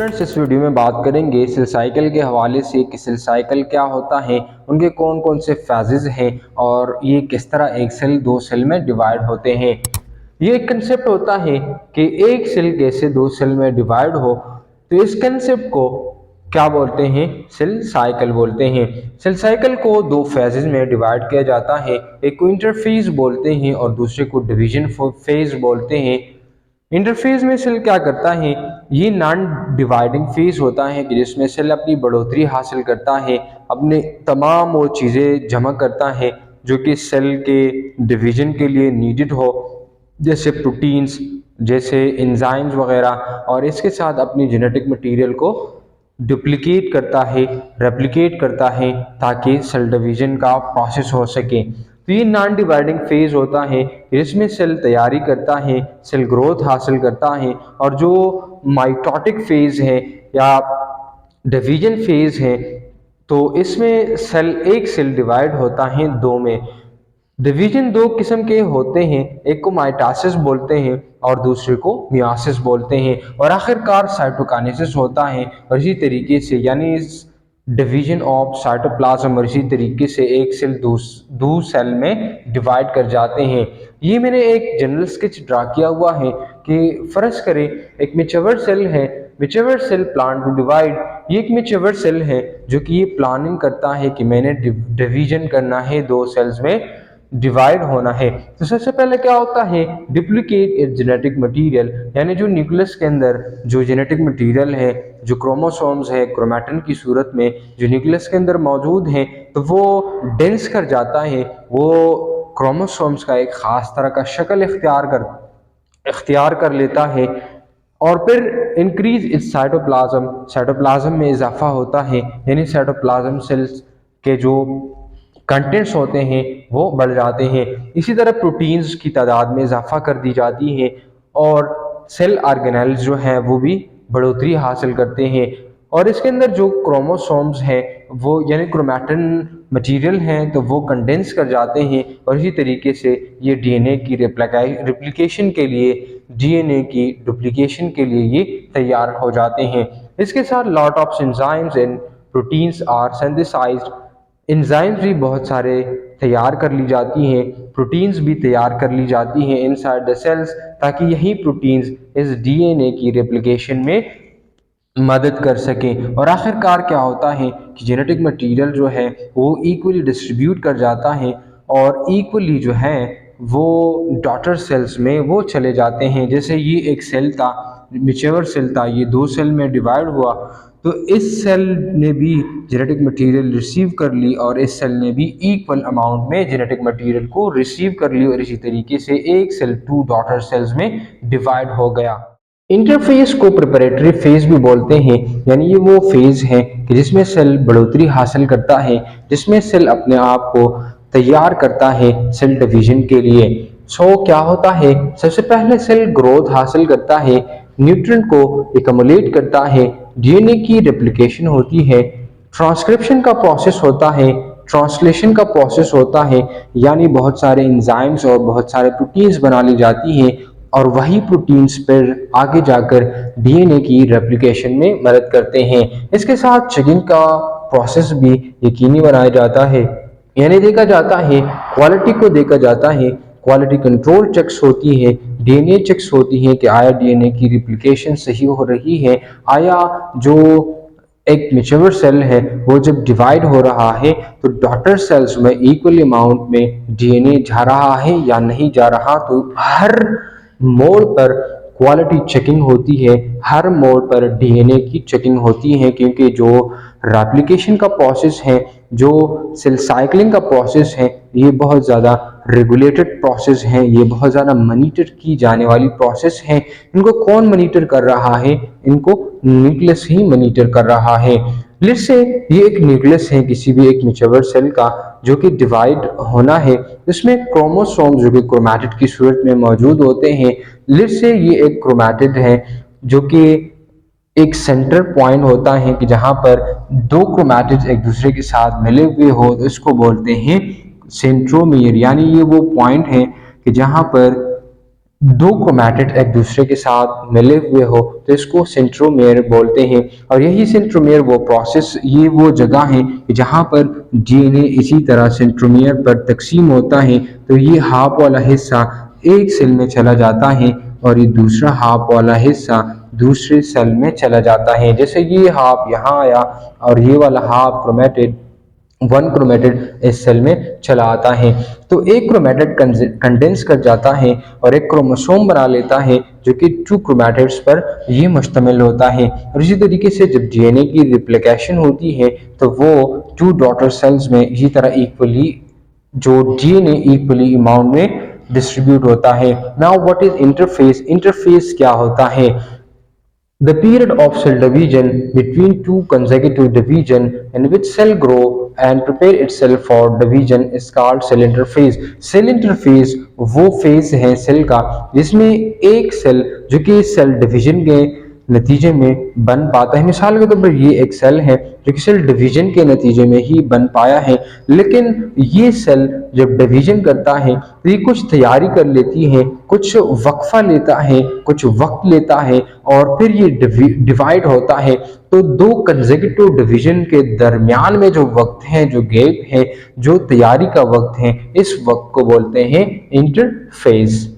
Friends, इस video में बात करेंगे सेल साइकिल के हवाले से कि सेल साइकिल क्या होता है, उनके कौन कौन से फेजेस हैं और ये किस तरह एक सेल दो सेल में डिवाइड होते हैं। ये एक कंसेप्ट होता है कि एक सेल कैसे दो सेल में डिवाइड हो, तो इस कंसेप्ट को क्या बोलते हैं, सेल साइकिल बोलते हैं। सेल साइकिल को दो फेजेस में डिवाइड किया जाता है, एक को इंटरफेज बोलते हैं और दूसरे को डिवीजन फेज बोलते हैं। इंटरफेज में सेल क्या करता है, ये नॉन डिवाइडिंग फेज होता है कि जिसमें सेल अपनी बढ़ोतरी हासिल करता है, अपने तमाम वो चीज़ें जमा करता है जो कि सेल के डिवीजन के लिए नीडेड हो, जैसे प्रोटीन्स, जैसे एंजाइम्स वगैरह, और इसके साथ अपनी जेनेटिक मटेरियल को डुप्लीकेट करता है, रेप्लिकेट करता है ताकि सेल डिवीजन का प्रोसेस हो सके। तो ये नॉन डिवाइडिंग फेज होता है जिसमें सेल तैयारी करता है, सेल ग्रोथ हासिल करता है, और जो माइटोटिक फेज है या डिवीजन फेज है, तो इसमें एक सेल डिवाइड होता है दो में। डिवीजन दो किस्म के होते हैं, एक को माइटोसिस बोलते हैं और दूसरे को मियोसिस बोलते हैं, और आखिरकार साइटोकाइनेसिस होता है। और इसी तरीके से यानी इस डिवीजन ऑफ साइटोप्लाज्म और इसी तरीके से एक सेल दो सेल में डिवाइड कर जाते हैं। ये मैंने एक जनरल स्केच ड्रा किया हुआ है कि फर्ज करें एक मेच्योर सेल है, mature cell plan to divide. ये एक मेच्योर सेल है जो कि ये प्लानिंग करता है कि मैंने डिवीजन करना है, दो सेल्स में डिवाइड होना है। तो सबसे पहले क्या होता है, डुप्लीकेट इट्स जेनेटिक मटेरियल, यानी जो न्यूक्लियस के अंदर जो जेनेटिक मटेरियल है, जो क्रोमोसोम्स है क्रोमैटिन की सूरत में जो न्यूक्लियस के अंदर मौजूद हैं, तो वो डेंस कर जाता है, वो क्रोमोसोम्स का एक खास तरह का शक्ल इख्तियार कर लेता है, और फिर इंक्रीज इट्स साइटोप्लाज्म, साइटोप्लाज्म में इजाफा होता है, यानी साइटोप्लाज्म सेल्स के जो कंटेंट्स होते हैं वो बढ़ जाते हैं। इसी तरह प्रोटीन्स की तादाद में इजाफा कर दी जाती है और सेल ऑर्गेनेल्स जो हैं वो भी बढ़ोतरी हासिल करते हैं। और इसके अंदर जो क्रोमोसोम्स हैं वो यानी क्रोमैटिन मटेरियल हैं तो वो कंडेंस कर जाते हैं, और इसी तरीके से ये डीएनए की रेप्लिकेशन के लिए, डीएनए की डुप्लीकेशन के लिए ये तैयार हो जाते हैं। इसके साथ lot of enzymes and proteins are synthesised, enzymes भी बहुत सारे तैयार कर ली जाती हैं, प्रोटीन्स भी तैयार कर ली जाती हैं इनसाइड द सेल्स, ताकि यही प्रोटीन्स इस डीएनए की रेप्लिकेशन में मदद कर सकें। और आखिरकार क्या होता है कि जेनेटिक मटेरियल जो है वो इक्वली डिस्ट्रीब्यूट कर जाता है और इक्वली जो है वो डॉटर सेल्स में वो चले जाते हैं। जैसे ये एक सेल था, मेच्योर सेल था, ये दो सेल में डिवाइड हुआ, तो इस सेल ने भी जेनेटिक मटेरियल रिसीव कर ली और इस सेल ने भी इक्वल अमाउंट में जेनेटिक मटेरियल को रिसीव कर ली, और इसी तरीके से एक सेल टू डॉटर सेल्स में डिवाइड हो गया। इंटरफेज को प्रिपरेटरी फेज भी बोलते हैं, यानी ये वो फेज है कि जिसमें सेल बढ़ोतरी हासिल करता है, जिसमें सेल अपने आप को तैयार करता है सेल डिवीजन के लिए। क्या होता है, सबसे पहले सेल ग्रोथ हासिल करता है, न्यूट्रिएंट को एकमुलेट करता है, डीएनए की रेप्लिकेशन होती है, ट्रांसक्रिप्शन का प्रोसेस होता है, ट्रांसलेशन का प्रोसेस होता है, यानी बहुत सारे एंजाइम्स और बहुत सारे प्रोटीन्स बना ली जाती हैं, और वही प्रोटीन्स पर आगे जाकर डीएनए की रेप्लिकेशन में मदद करते हैं। इसके साथ चेकिंग का प्रोसेस भी यकीनी बनाया जाता है, यानी देखा जाता है, क्वालिटी को देखा जाता है, क्वालिटी कंट्रोल चेक्स होती है, डीएनए चेक्स होती हैं कि आया डीएनए की रेप्लिकेशन सही हो रही है, आया जो एक मेच्योर सेल है वो जब डिवाइड हो रहा है तो डॉटर सेल्स में इक्वल अमाउंट में डीएनए जा रहा है या नहीं जा रहा। तो हर मोड़ पर क्वालिटी चेकिंग होती है, हर मोड़ पर डीएनए की चेकिंग होती है, क्योंकि जो रेप्लिकेशन का प्रोसेस है, जो सेल साइक्लिंग का प्रोसेस है, ये बहुत ज़्यादा रेगुलेटेड प्रोसेस है, ये बहुत ज़्यादा मॉनिटर की जाने वाली प्रोसेस है। इनको कौन मॉनिटर कर रहा है, इनको न्यूक्लियस ही मॉनिटर कर रहा है। लेट्स से ये एक न्यूक्लियस है किसी भी एक मेच्योर सेल का जो कि डिवाइड होना है, इसमें क्रोमोसोम जो कि क्रोमैटिड की सूरत में मौजूद होते हैं। लेट्स से ये एक क्रोमैटिड है जो कि एक सेंटर पॉइंट होता है कि जहां पर दो क्रोमैटिड्स एक दूसरे के साथ मिले हुए हो, तो इसको बोलते हैं सेंट्रोमियर, यानी ये वो पॉइंट है कि जहां पर दो क्रोमैटिड एक दूसरे के साथ मिले हुए हो तो इसको सेंट्रोमेयर बोलते हैं। और यही सेंट्रोमेयर वो प्रोसेस, ये वो जगह है जहाँ पर डीएनए इसी तरह सेंट्रोमेयर पर तकसीम होता है। तो ये हाफ वाला हिस्सा एक सेल में चला जाता है और ये दूसरा हाफ वाला हिस्सा दूसरे सेल में चला जाता है। जैसे ये हाफ यहाँ आया और ये वाला हाफ क्रोमैटिड वन क्रोमेटिड इस सेल में चला आता है। तो एक क्रोमेटिड कंडेंस कर जाता है और एक क्रोमोसोम बना लेता है जो कि टू क्रोमेटिड्स पर ये मुश्तमिल होता है। और इसी तरीके से जब डीएनए की रिप्लिकेशन होती है तो वो टू डॉटर सेल्स में इसी तरह इक्वली जो डीएनए इक्वली अमाउंट में डिस्ट्रीब्यूट होता है। Now what is interface? Interface क्या होता है? The period of cell division between two consecutive division in which cell grow and prepare itself for division is called cell interphase. Cell interphase वो phase है cell का जिसमें एक cell जो कि सेल डिवीजन के नतीजे में बन पाता है। मिसाल के तौर पर ये एक सेल है जो कि सेल डिवीजन के नतीजे में ही बन पाया है, लेकिन ये सेल जब डिवीजन करता है तो ये कुछ तैयारी कर लेती है, कुछ वक्फा लेता है, कुछ वक्त लेता है और फिर ये डिवाइड होता है। तो दो कंसेक्यूटिव डिवीजन के दरमियान में जो वक्त है, जो गैप है, जो तैयारी का वक्त है, इस वक्त को बोलते हैं इंटरफेज।